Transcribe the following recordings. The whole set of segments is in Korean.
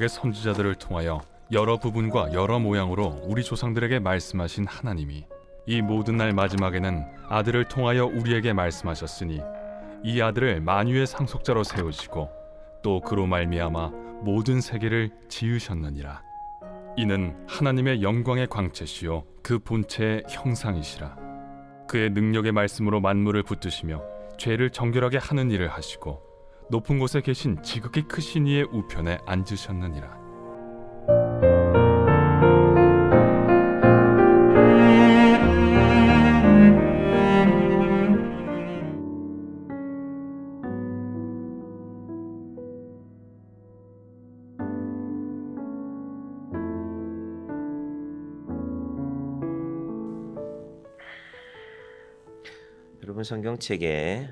언약의 선지자들을 통하여 여러 부분과 여러 모양으로 우리 조상들에게 말씀하신 하나님이 이 모든 날 마지막에는 아들을 통하여 우리에게 말씀하셨으니 이 아들을 만유의 상속자로 세우시고 또 그로 말미암아 모든 세계를 지으셨느니라. 이는 하나님의 영광의 광채시요 그 본체의 형상이시라. 그의 능력의 말씀으로 만물을 붙드시며 죄를 정결하게 하는 일을 하시고 높은 곳에 계신 지극히 크신 이의 우편에 앉으셨느니라. 여러분 성경책에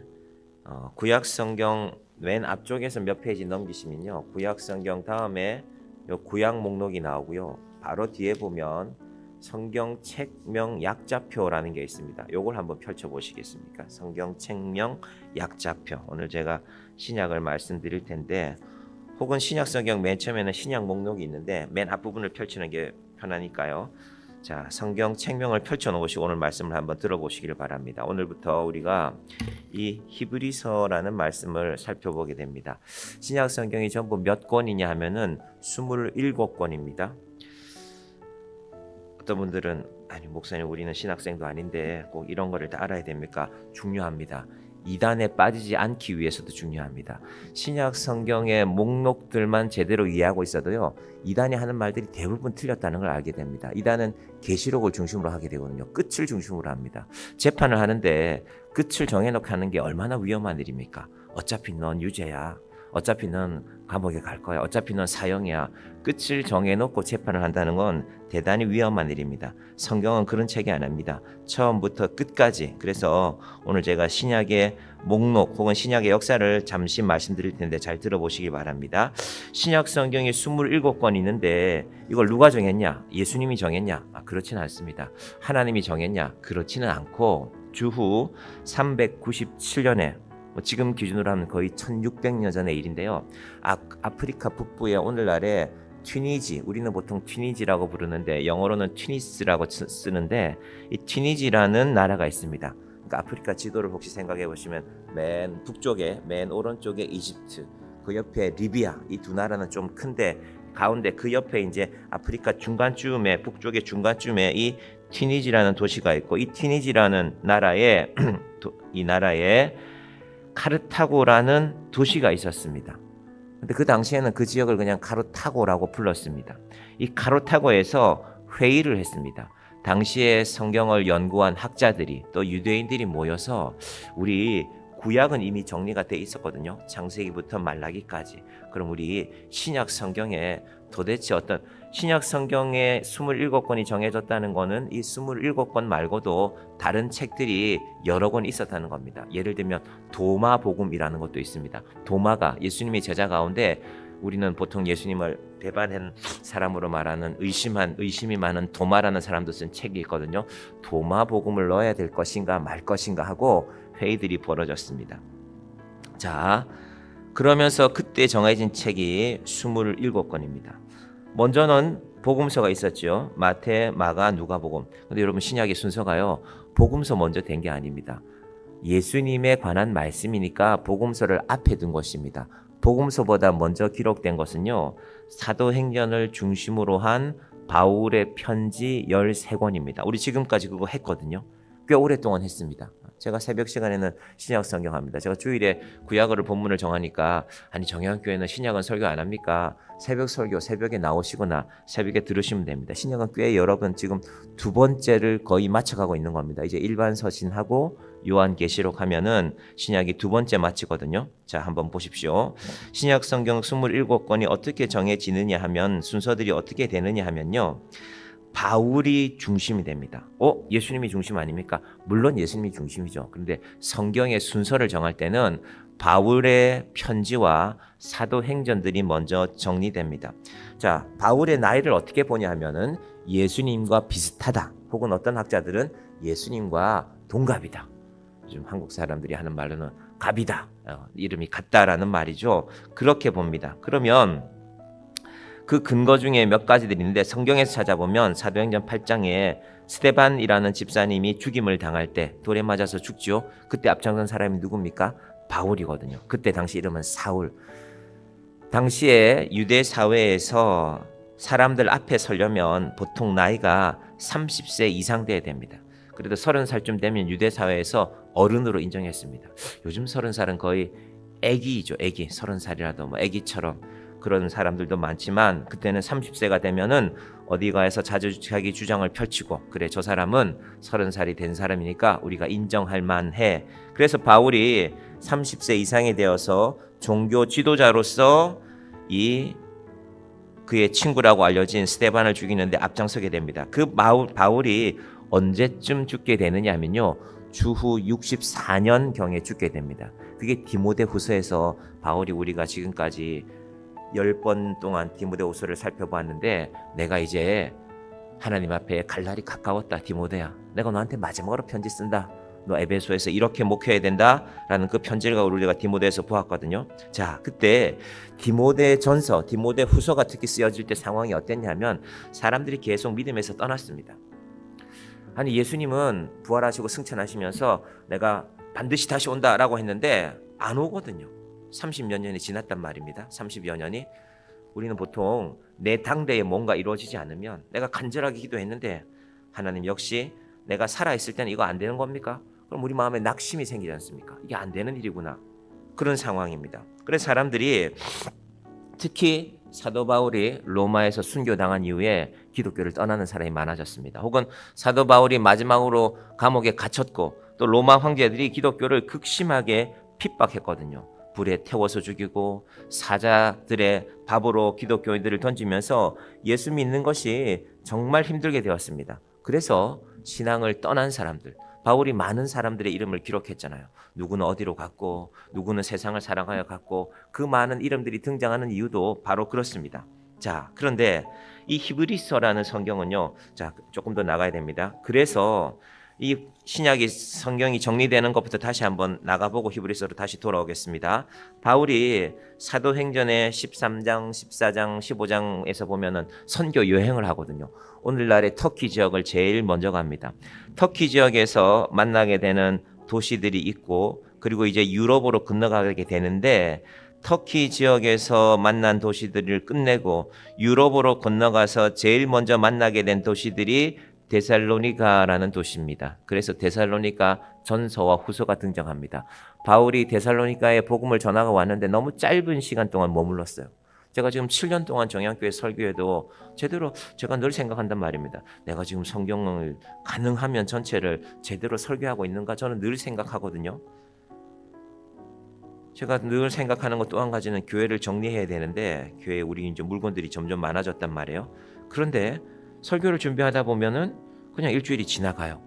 구약 성경 맨 앞쪽에서 몇 페이지 넘기시면요, 구약 성경 다음에 요 구약 목록이 나오고요, 바로 뒤에 보면 성경 책명 약자표라는 게 있습니다. 요걸 한번 펼쳐 보시겠습니까? 성경 책명 약자표. 오늘 제가 신약을 말씀드릴 텐데, 혹은 신약 성경 맨 처음에는 신약 목록이 있는데 맨 앞부분을 펼치는 게 편하니까요. 자, 성경 책명을 펼쳐 놓으시고 오늘 말씀을 한번 들어보시기를 바랍니다. 오늘부터 우리가 이 히브리서라는 말씀을 살펴보게 됩니다. 신약 성경이 전부 몇 권이냐 하면은 27권입니다. 어떤 분들은 아니 목사님 우리는 신학생도 아닌데 꼭 이런 거를 다 알아야 됩니까? 중요합니다. 이단에 빠지지 않기 위해서도 중요합니다. 신약 성경의 목록들만 제대로 이해하고 있어도요, 이단이 하는 말들이 대부분 틀렸다는 걸 알게 됩니다. 이단은 계시록을 중심으로 하게 되거든요. 끝을 중심으로 합니다. 재판을 하는데 끝을 정해놓고 하는 게 얼마나 위험한 일입니까? 어차피 넌 유죄야. 어차피 넌 감옥에 갈 거야. 어차피 넌 사형이야. 끝을 정해놓고 재판을 한다는 건 대단히 위험한 일입니다. 성경은 그런 책이 아닙니다. 처음부터 끝까지. 그래서 오늘 제가 신약의 목록 혹은 신약의 역사를 잠시 말씀드릴 텐데 잘 들어보시기 바랍니다. 신약 성경이 27권 있는데 이걸 누가 정했냐? 예수님이 정했냐? 그렇지는 않습니다. 하나님이 정했냐? 그렇지는 않고 주후 397년에 지금 기준으로 하면 거의 1600년 전의 일인데요. 아프리카 북부의 오늘날의 튀니지, 우리는 보통 튀니지라고 부르는데 영어로는 튀니스라고 쓰는데, 이 튀니지라는 나라가 있습니다. 그러니까 아프리카 지도를 혹시 생각해 보시면 맨 북쪽에, 맨 오른쪽에 이집트, 그 옆에 리비아, 이 두 나라는 좀 큰데 가운데 그 옆에 이제 아프리카 중간쯤에, 북쪽의 중간쯤에 이 튀니지라는 도시가 있고, 이 튀니지라는 나라에 이 나라에 카르타고라는 도시가 있었습니다. 근데 그 당시에는 그 지역을 그냥 카르타고라고 불렀습니다. 이 카르타고에서 회의를 했습니다. 당시에 성경을 연구한 학자들이 또 유대인들이 모여서 우리 구약은 이미 정리가 돼 있었거든요. 창세기부터 말라기까지. 그럼 우리 신약 성경에 도대체 어떤 신약 성경에 27권이 정해졌다는 거는 이 27권 말고도 다른 책들이 여러 권 있었다는 겁니다. 예를 들면 도마 복음이라는 것도 있습니다. 도마가 예수님의 제자 가운데, 우리는 보통 예수님을 배반한 사람으로 말하는 의심이 많은 도마라는 사람도 쓴 책이 있거든요. 도마 복음을 넣어야 될 것인가 말 것인가 하고 회의들이 벌어졌습니다. 자, 그러면서 그때 정해진 책이 27권입니다. 먼저는 복음서가 있었죠. 마태, 마가, 누가복음. 근데 여러분 신약의 순서가요, 복음서 먼저 된 게 아닙니다. 예수님에 관한 말씀이니까 복음서를 앞에 둔 것입니다. 복음서보다 먼저 기록된 것은요, 사도행전을 중심으로 한 바울의 편지 13권입니다. 우리 지금까지 그거 했거든요. 꽤 오랫동안 했습니다. 제가 새벽 시간에는 신약 성경 합니다. 제가 주일에 구약어를 본문을 정하니까, 아니 정영교회는 신약은 설교 안 합니까? 새벽 설교 새벽에 나오시거나 새벽에 들으시면 됩니다. 신약은 꽤 여러 번 지금 두 번째를 거의 맞춰가고 있는 겁니다. 이제 일반 서신하고 요한계시록 하면은 신약이 두 번째 마치거든요. 자, 한번 보십시오. 신약 성경 27권이 어떻게 정해지느냐 하면, 순서들이 어떻게 되느냐 하면요, 바울이 중심이 됩니다. 예수님이 중심 아닙니까? 물론 예수님이 중심이죠. 그런데 성경의 순서를 정할 때는 바울의 편지와 사도행전들이 먼저 정리됩니다. 자, 바울의 나이를 어떻게 보냐 하면은 예수님과 비슷하다, 혹은 어떤 학자들은 예수님과 동갑이다. 요즘 한국 사람들이 하는 말로는 갑이다, 이름이 같다라는 말이죠. 그렇게 봅니다. 그러면 그 근거 중에 몇 가지들이 있는데 성경에서 찾아보면 사도행전 8장에 스데반이라는 집사님이 죽임을 당할 때 돌에 맞아서 죽지요. 그때 앞장선 사람이 누굽니까? 바울이거든요. 그때 당시 이름은 사울. 당시에 유대 사회에서 사람들 앞에 서려면 보통 나이가 30세 이상 돼야 됩니다. 그래도 30살쯤 되면 유대 사회에서 어른으로 인정했습니다. 요즘 30살은 거의 애기죠. 애기. 30살이라도 뭐 애기처럼 그런 사람들도 많지만 그때는 30세가 되면은 어디 가서 자기 주장을 펼치고 그래 저 사람은 30살이 된 사람이니까 우리가 인정할 만해. 그래서 바울이 30세 이상이 되어서 종교 지도자로서 그의 친구라고 알려진 스데반을 죽이는데 앞장서게 됩니다. 그 바울이 언제쯤 죽게 되느냐면요. 주후 64년 경에 죽게 됩니다. 그게 디모데후서에서 바울이 우리가 지금까지 10번 동안 디모데후서를 살펴보았는데 내가 이제 하나님 앞에 갈 날이 가까웠다. 디모데야, 내가 너한테 마지막으로 편지 쓴다. 너 에베소에서 이렇게 목회해야 된다라는 그 편지를 우리가 디모데에서 보았거든요. 자, 그때 디모데전서, 디모데후서가 특히 쓰여질 때 상황이 어땠냐면 사람들이 계속 믿음에서 떠났습니다. 아니 예수님은 부활하시고 승천하시면서 내가 반드시 다시 온다라고 했는데 안 오거든요. 30여 년이 지났단 말입니다. 30여 년이. 우리는 보통 내 당대에 뭔가 이루어지지 않으면 내가 간절하게 기도했는데 하나님 역시 내가 살아있을 때는 이거 안 되는 겁니까? 그럼 우리 마음에 낙심이 생기지 않습니까? 이게 안 되는 일이구나. 그런 상황입니다. 그래서 사람들이 특히 사도 바울이 로마에서 순교당한 이후에 기독교를 떠나는 사람이 많아졌습니다. 혹은 사도 바울이 마지막으로 감옥에 갇혔고 또 로마 황제들이 기독교를 극심하게 핍박했거든요. 불에 태워서 죽이고 사자들의 밥으로 기독교인들을 던지면서 예수 믿는 것이 정말 힘들게 되었습니다. 그래서 신앙을 떠난 사람들, 바울이 많은 사람들의 이름을 기록했잖아요. 누구는 어디로 갔고 누구는 세상을 사랑하여 갔고 그 많은 이름들이 등장하는 이유도 바로 그렇습니다. 자, 그런데 이 히브리서라는 성경은요. 자, 조금 더 나가야 됩니다. 그래서 이 신약이 성경이 정리되는 것부터 다시 한번 나가보고 히브리서로 다시 돌아오겠습니다. 바울이 사도행전의 13장, 14장, 15장에서 보면은 선교 여행을 하거든요. 오늘날의 터키 지역을 제일 먼저 갑니다. 터키 지역에서 만나게 되는 도시들이 있고 그리고 이제 유럽으로 건너가게 되는데 터키 지역에서 만난 도시들을 끝내고 유럽으로 건너가서 제일 먼저 만나게 된 도시들이 데살로니가라는 도시입니다. 그래서 데살로니가 전서와 후서가 등장합니다. 바울이 데살로니가에 복음을 전하고 왔는데 너무 짧은 시간 동안 머물렀어요. 제가 지금 7년 동안 정향교회 설교해도 제대로 제가 늘 생각한단 말입니다. 내가 지금 성경을 가능하면 전체를 제대로 설교하고 있는가 저는 늘 생각하거든요. 제가 늘 생각하는 것 또 한 가지는 교회를 정리해야 되는데 교회에 우리 이제 물건들이 점점 많아졌단 말이에요. 그런데 설교를 준비하다 보면은 그냥 일주일이 지나가요.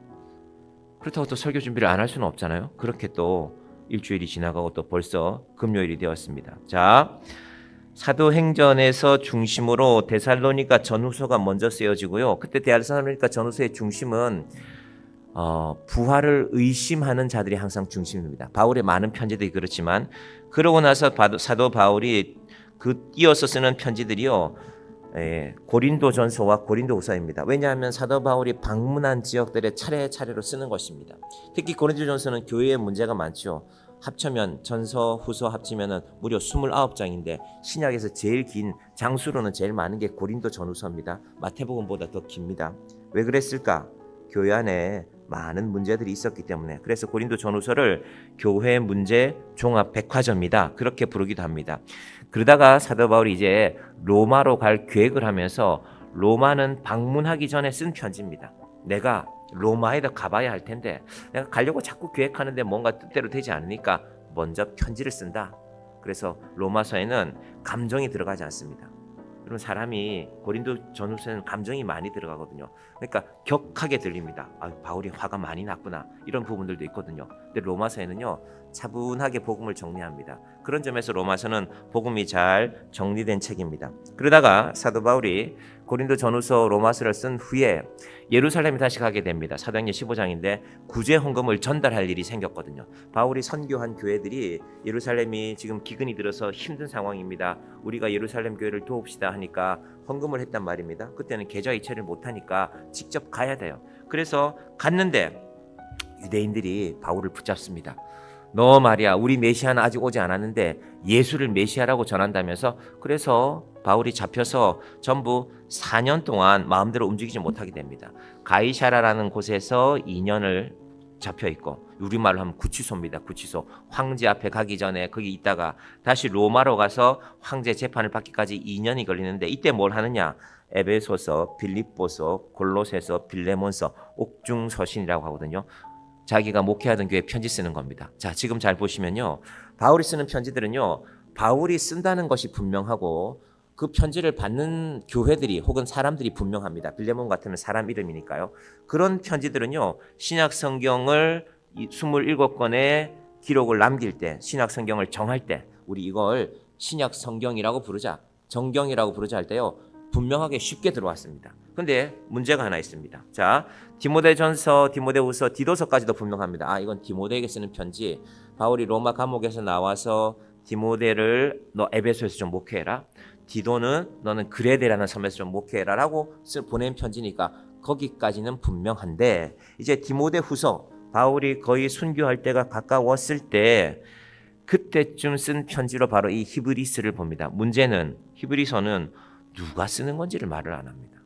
그렇다고 또 설교 준비를 안 할 수는 없잖아요. 그렇게 또 일주일이 지나가고 또 벌써 금요일이 되었습니다. 자, 사도행전에서 중심으로 데살로니가 전후서가 먼저 쓰여지고요. 그때 데살로니가 전후서의 중심은 부활을 의심하는 자들이 항상 중심입니다. 바울의 많은 편지들이 그렇지만 그러고 나서 사도 바울이 이어서 쓰는 편지들이요. 고린도전서와 고린도후서입니다. 왜냐하면 사도 바울이 방문한 지역들의 차례차례로 쓰는 것입니다. 특히 고린도전서는 교회에 문제가 많죠. 합치면 전서, 후서 합치면 무려 29장인데 신약에서 제일 긴 장수로는 제일 많은 게 고린도전후서입니다. 마태복음보다 더 깁니다. 왜 그랬을까? 교회 안에 많은 문제들이 있었기 때문에. 그래서 고린도전후서를 교회 문제 종합 백화점이다 그렇게 부르기도 합니다. 그러다가 사도 바울이 이제 로마로 갈 계획을 하면서 로마는 방문하기 전에 쓴 편지입니다. 내가 로마에도 가봐야 할 텐데 내가 가려고 자꾸 계획하는데 뭔가 뜻대로 되지 않으니까 먼저 편지를 쓴다. 그래서 로마서에는 감정이 들어가지 않습니다. 그럼 사람이 고린도 전후서는 감정이 많이 들어가거든요. 그러니까 격하게 들립니다. 바울이 화가 많이 났구나 이런 부분들도 있거든요. 근데 로마서에는요 차분하게 복음을 정리합니다. 그런 점에서 로마서는 복음이 잘 정리된 책입니다. 그러다가 사도 바울이 고린도 전후서 로마서를 쓴 후에 예루살렘에 다시 가게 됩니다. 사도행전 15장인데 구제 헌금을 전달할 일이 생겼거든요. 바울이 선교한 교회들이 예루살렘이 지금 기근이 들어서 힘든 상황입니다. 우리가 예루살렘 교회를 도웁시다 하니까 헌금을 했단 말입니다. 그때는 계좌 이체를 못하니까 직접 가야 돼요. 그래서 갔는데 유대인들이 바울을 붙잡습니다. 너 말이야, 우리 메시아는 아직 오지 않았는데 예수를 메시아라고 전한다면서. 그래서 바울이 잡혀서 전부 4년 동안 마음대로 움직이지 못하게 됩니다. 가이사라라는 곳에서 2년을 잡혀 있고, 우리말로 하면 구치소입니다. 구치소. 황제 앞에 가기 전에 거기 있다가 다시 로마로 가서 황제 재판을 받기까지 2년이 걸리는데, 이때 뭘 하느냐? 에베소서, 빌립보서, 골로새서, 빌레몬서, 옥중서신이라고 하거든요. 자기가 목회하던 교회 편지 쓰는 겁니다. 자, 지금 잘 보시면요, 바울이 쓰는 편지들은요, 바울이 쓴다는 것이 분명하고 그 편지를 받는 교회들이 혹은 사람들이 분명합니다. 빌레몬 같으면 사람 이름이니까요. 그런 편지들은요, 신약 성경을 27권의 기록을 남길 때, 신약 성경을 정할 때, 우리 이걸 신약 성경이라고 부르자, 정경이라고 부르자 할 때요, 분명하게 쉽게 들어왔습니다. 근데 문제가 하나 있습니다. 자, 디모데전서, 디모데후서, 디도서까지도 분명합니다. 아, 이건 디모데에게 쓰는 편지. 바울이 로마 감옥에서 나와서 디모데를 너 에베소에서 좀 목회해라. 디도는 너는 그레데라는 섬에서 좀 목회해라 라고 보낸 편지니까 거기까지는 분명한데, 이제 디모데후서, 바울이 거의 순교할 때가 가까웠을 때 그때쯤 쓴 편지로 바로 이 히브리서를 봅니다. 문제는 히브리서는 누가 쓰는 건지를 말을 안 합니다.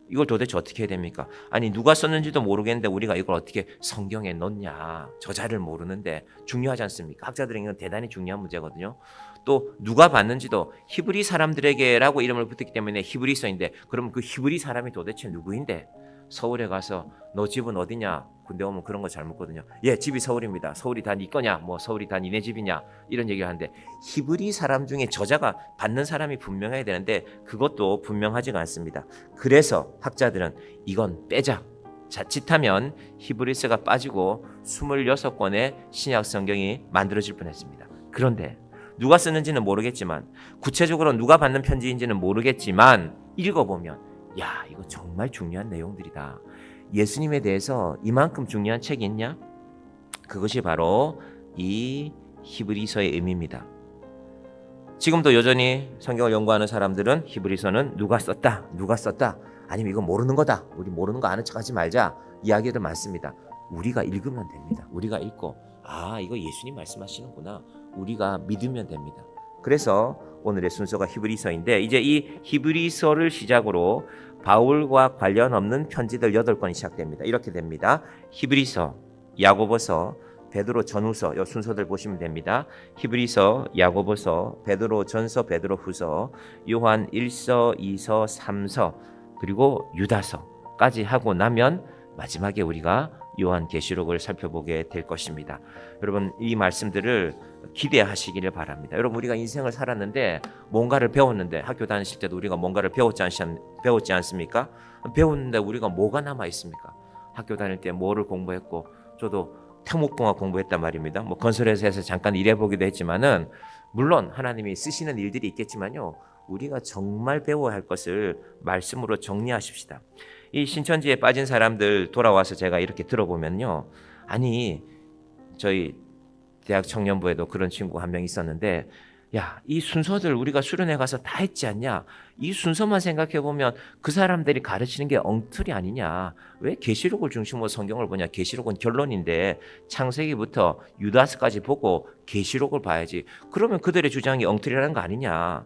이걸 도대체 어떻게 해야 됩니까? 아니, 누가 썼는지도 모르겠는데 우리가 이걸 어떻게 성경에 넣냐? 저자를 모르는데 중요하지 않습니까? 학자들에게 이건 대단히 중요한 문제거든요. 또 누가 봤는지도 히브리 사람들에게라고 이름을 붙였기 때문에 히브리서인데, 그럼 그 히브리 사람이 도대체 누구인데? 서울에 가서 너 집은 어디냐? 군대 오면 그런 거 잘 묻거든요. 예, 집이 서울입니다. 서울이 다 네 거냐? 뭐 서울이 다 니네 집이냐? 이런 얘기를 하는데, 히브리 사람 중에 저자가 받는 사람이 분명해야 되는데 그것도 분명하지가 않습니다. 그래서 학자들은 이건 빼자. 자칫하면 히브리서가 빠지고 26권의 신약 성경이 만들어질 뻔했습니다. 그런데 누가 쓰는지는 모르겠지만, 구체적으로 누가 받는 편지인지는 모르겠지만, 읽어보면 야, 이거 정말 중요한 내용들이다. 예수님에 대해서 이만큼 중요한 책이 있냐? 그것이 바로 이 히브리서의 의미입니다. 지금도 여전히 성경을 연구하는 사람들은 히브리서는 누가 썼다, 아니면 이거 모르는 거다, 우리 모르는 거 아는 척하지 말자, 이야기들 많습니다. 우리가 읽으면 됩니다. 우리가 읽고, 아, 이거 예수님 말씀하시는구나, 우리가 믿으면 됩니다. 그래서 오늘의 순서가 히브리서인데, 이제 이 히브리서를 시작으로 바울과 관련 없는 편지들 8권이 시작됩니다. 이렇게 됩니다. 히브리서, 야고보서, 베드로 전후서, 이 순서들 보시면 됩니다. 히브리서, 야고보서, 베드로 전서, 베드로 후서, 요한 1서, 2서, 3서, 그리고 유다서까지 하고 나면 마지막에 우리가 요한계시록을 살펴보게 될 것입니다. 여러분, 이 말씀들을 기대하시기를 바랍니다. 여러분, 우리가 인생을 살았는데 뭔가를 배웠는데, 학교 다니실 때도 우리가 뭔가를 배웠지 않습니까? 배웠는데 우리가 뭐가 남아 있습니까? 학교 다닐 때 뭐를 공부했고, 저도 태목공학 공부했단 말입니다. 뭐 건설회사에서 잠깐 일해보기도 했지만은, 물론 하나님이 쓰시는 일들이 있겠지만요, 우리가 정말 배워야 할 것을 말씀으로 정리하십시다. 이 신천지에 빠진 사람들 돌아와서 제가 이렇게 들어보면요, 아니, 저희 대학 청년부에도 그런 친구가 한 명 있었는데, 야, 이 순서들 우리가 수련회 가서 다 했지 않냐? 이 순서만 생각해보면 그 사람들이 가르치는 게 엉터리 아니냐? 왜 계시록을 중심으로 성경을 보냐? 계시록은 결론인데 창세기부터 유다서까지 보고 계시록을 봐야지. 그러면 그들의 주장이 엉터리라는 거 아니냐?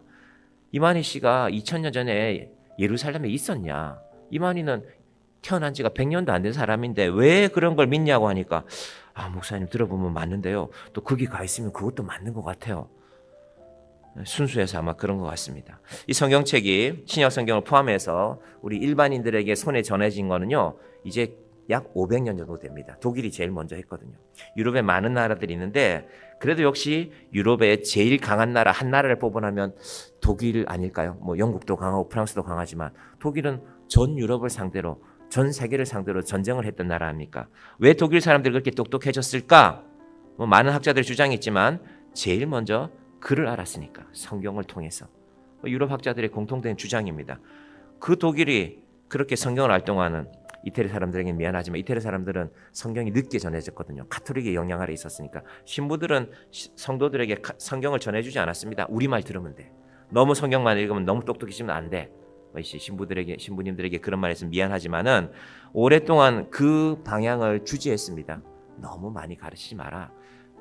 이만희 씨가 2000년 전에 예루살렘에 있었냐? 이만희는 태어난 지가 100년도 안 된 사람인데 왜 그런 걸 믿냐고 하니까, 아, 목사님 들어보면 맞는데요, 또 거기 가 있으면 그것도 맞는 것 같아요. 순수해서 아마 그런 것 같습니다. 이 성경책이 신약 성경을 포함해서 우리 일반인들에게 손에 전해진 거는요, 이제 약 500년 정도 됩니다. 독일이 제일 먼저 했거든요. 유럽에 많은 나라들이 있는데, 그래도 역시 유럽의 제일 강한 나라 한 나라를 뽑으라면 독일 아닐까요? 뭐 영국도 강하고 프랑스도 강하지만 독일은 전 유럽을 상대로, 전 세계를 상대로 전쟁을 했던 나라 아닙니까? 왜 독일 사람들이 그렇게 똑똑해졌을까? 뭐 많은 학자들의 주장이 있지만 제일 먼저 글을 알았으니까, 성경을 통해서. 유럽 학자들의 공통된 주장입니다. 그 독일이 그렇게 성경을 활동하는 이태리 사람들에게 미안하지만 이태리 사람들은 성경이 늦게 전해졌거든요. 가톨릭의 영향 아래 있었으니까 신부들은 성도들에게 성경을 전해주지 않았습니다. 우리말 들으면 돼. 너무 성경만 읽으면 너무 똑똑해지면 안 돼. 신부님들에게 그런 말해서 미안하지만은 오랫동안 그 방향을 주지했습니다. 너무 많이 가르치지 마라.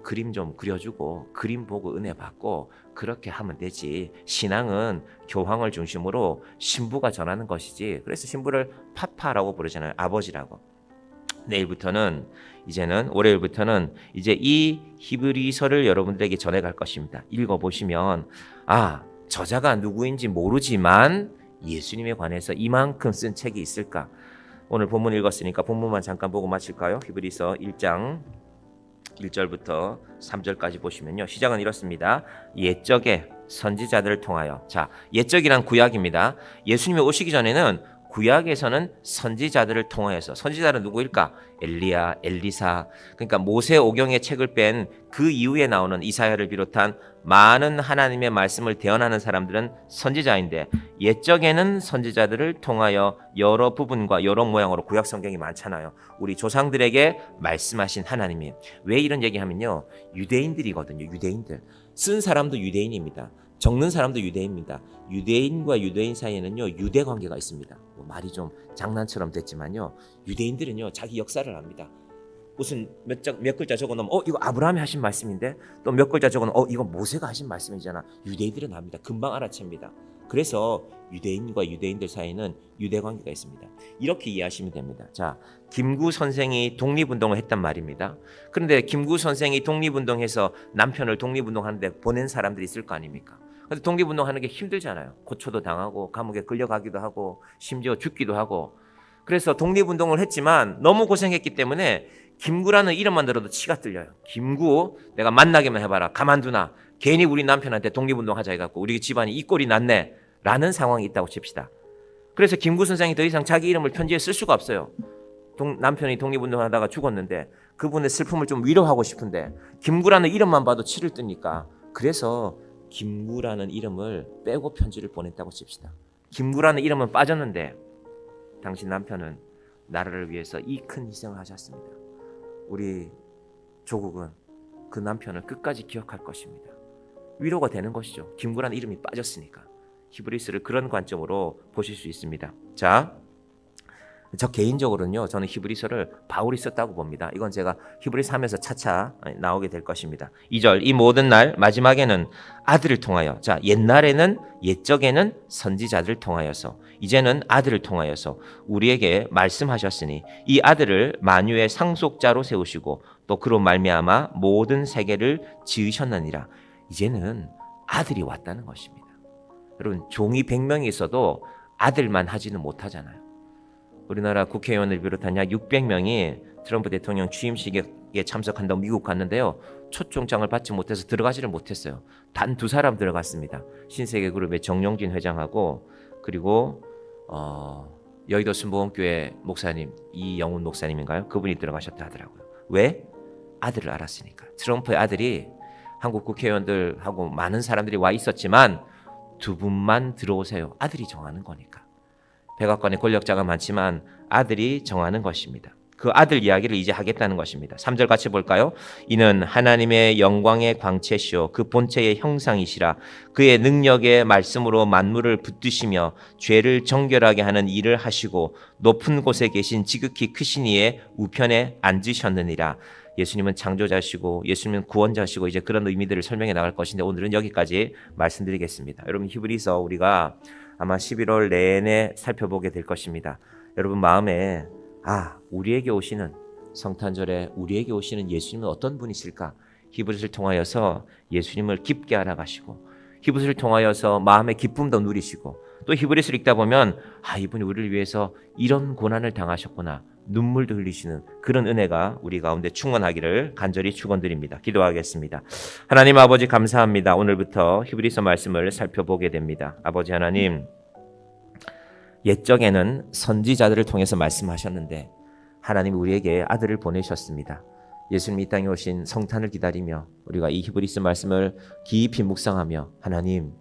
그림 좀 그려주고 그림 보고 은혜 받고 그렇게 하면 되지. 신앙은 교황을 중심으로 신부가 전하는 것이지. 그래서 신부를 파파라고 부르잖아요. 아버지라고. 올해일부터는 이제 이 히브리서를 여러분들에게 전해갈 것입니다. 읽어보시면 저자가 누구인지 모르지만 예수님에 관해서 이만큼 쓴 책이 있을까? 오늘 본문 읽었으니까 본문만 잠깐 보고 마칠까요? 히브리서 1장 1절부터 3절까지 보시면요. 시작은 이렇습니다. 옛적에 선지자들을 통하여. 자, 옛적이란 구약입니다. 예수님이 오시기 전에는 구약에서는 선지자들을 통하여서, 선지자는 누구일까? 엘리야, 엘리사. 그러니까 모세오경의 책을 뺀 그 이후에 나오는 이사야를 비롯한 많은 하나님의 말씀을 대언하는 사람들은 선지자인데, 옛적에는 선지자들을 통하여 여러 부분과 여러 모양으로, 구약 성경이 많잖아요. 우리 조상들에게 말씀하신 하나님이. 왜 이런 얘기하면요, 유대인들이거든요. 유대인들. 쓴 사람도 유대인입니다. 적는 사람도 유대인입니다. 유대인과 유대인 사이에는요, 유대 관계가 있습니다. 말이 좀 장난처럼 됐지만요, 유대인들은요, 자기 역사를 압니다. 무슨 몇 글자 적어놓으면 이거 아브라함이 하신 말씀인데, 또 몇 글자 적어놓으면 이거 모세가 하신 말씀이잖아. 유대인들은 압니다. 금방 알아챕니다. 그래서 유대인과 유대인들 사이에는 유대 관계가 있습니다. 이렇게 이해하시면 됩니다. 자, 김구 선생이 독립운동을 했단 말입니다. 그런데 김구 선생이 독립운동해서 남편을 독립운동하는데 보낸 사람들이 있을 거 아닙니까? 근데 독립운동하는 게 힘들잖아요. 고초도 당하고 감옥에 끌려가기도 하고 심지어 죽기도 하고. 그래서 독립운동을 했지만 너무 고생했기 때문에 김구라는 이름만 들어도 치가 뚫려요. 김구, 내가 만나게만 해봐라. 가만두나. 괜히 우리 남편한테 독립운동하자 해갖고 우리 집안이 이 꼴이 났네 라는 상황이 있다고 칩시다. 그래서 김구 선생이 더 이상 자기 이름을 편지에 쓸 수가 없어요. 남편이 독립운동하다가 죽었는데 그분의 슬픔을 좀 위로하고 싶은데 김구라는 이름만 봐도 치를 뜨니까, 그래서 김구라는 이름을 빼고 편지를 보냈다고 칩시다. 김구라는 이름은 빠졌는데 당신 남편은 나라를 위해서 이 큰 희생을 하셨습니다. 우리 조국은 그 남편을 끝까지 기억할 것입니다. 위로가 되는 것이죠. 김구라는 이름이 빠졌으니까. 히브리서를 그런 관점으로 보실 수 있습니다. 자, 저 개인적으로는요, 저는 히브리서를 바울이 썼다고 봅니다. 이건 제가 히브리서 하면서 차차 나오게 될 것입니다. 2절, 이 모든 날 마지막에는 아들을 통하여. 자, 옛적에는 선지자들을 통하여서, 이제는 아들을 통하여서 우리에게 말씀하셨으니 이 아들을 만유의 상속자로 세우시고 또 그로 말미암아 모든 세계를 지으셨느니라. 이제는 아들이 왔다는 것입니다. 여러분, 종이 100명이 있어도 아들만 하지는 못하잖아요. 우리나라 국회의원을 비롯한 약 600명이 트럼프 대통령 취임식에 참석한다고 미국 갔는데요, 초청장을 받지 못해서 들어가지를 못했어요. 단 2사람 들어갔습니다. 신세계그룹의 정용진 회장하고, 그리고 여의도 순복음교회 목사님, 이영훈 목사님인가요? 그분이 들어가셨다 하더라고요. 왜? 아들을 알았으니까. 트럼프의 아들이 한국 국회의원들하고 많은 사람들이 와 있었지만 2분만 들어오세요. 아들이 정하는 거니까. 백악관에 권력자가 많지만 아들이 정하는 것입니다. 그 아들 이야기를 이제 하겠다는 것입니다. 3절 같이 볼까요? 이는 하나님의 영광의 광채시오 그 본체의 형상이시라. 그의 능력의 말씀으로 만물을 붙드시며 죄를 정결하게 하는 일을 하시고 높은 곳에 계신 지극히 크신 이의 우편에 앉으셨느니라. 예수님은 창조자시고 예수님은 구원자시고 이제 그런 의미들을 설명해 나갈 것인데 오늘은 여기까지 말씀드리겠습니다. 여러분, 히브리서 우리가 아마 11월 내내 살펴보게 될 것입니다. 여러분 마음에 우리에게 오시는 성탄절에 우리에게 오시는 예수님은 어떤 분이실까? 히브리서를 통하여서 예수님을 깊게 알아가시고 히브리서를 통하여서 마음의 기쁨도 누리시고 또 히브리서를 읽다 보면 이분이 우리를 위해서 이런 고난을 당하셨구나, 눈물도 흘리시는 그런 은혜가 우리 가운데 충만하기를 간절히 축원드립니다. 기도하겠습니다. 하나님 아버지 감사합니다. 오늘부터 히브리서 말씀을 살펴보게 됩니다. 아버지 하나님, 옛적에는 선지자들을 통해서 말씀하셨는데 하나님 우리에게 아들을 보내셨습니다. 예수님이 이 땅에 오신 성탄을 기다리며 우리가 이 히브리서 말씀을 깊이 묵상하며 하나님,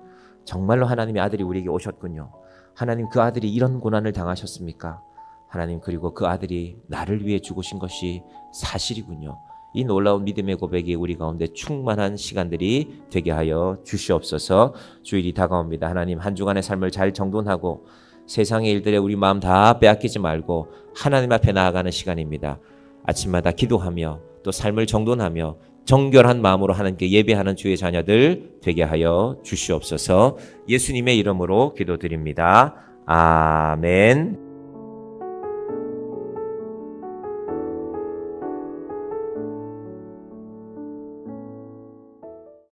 정말로 하나님의 아들이 우리에게 오셨군요. 하나님, 그 아들이 이런 고난을 당하셨습니까? 하나님, 그리고 그 아들이 나를 위해 죽으신 것이 사실이군요. 이 놀라운 믿음의 고백이 우리 가운데 충만한 시간들이 되게 하여 주시옵소서. 주일이 다가옵니다. 하나님, 한 주간의 삶을 잘 정돈하고 세상의 일들에 우리 마음 다 빼앗기지 말고 하나님 앞에 나아가는 시간입니다. 아침마다 기도하며 또 삶을 정돈하며 정결한 마음으로 하나님께 예배하는 주의 자녀들 되게 하여 주시옵소서. 예수님의 이름으로 기도드립니다. 아멘.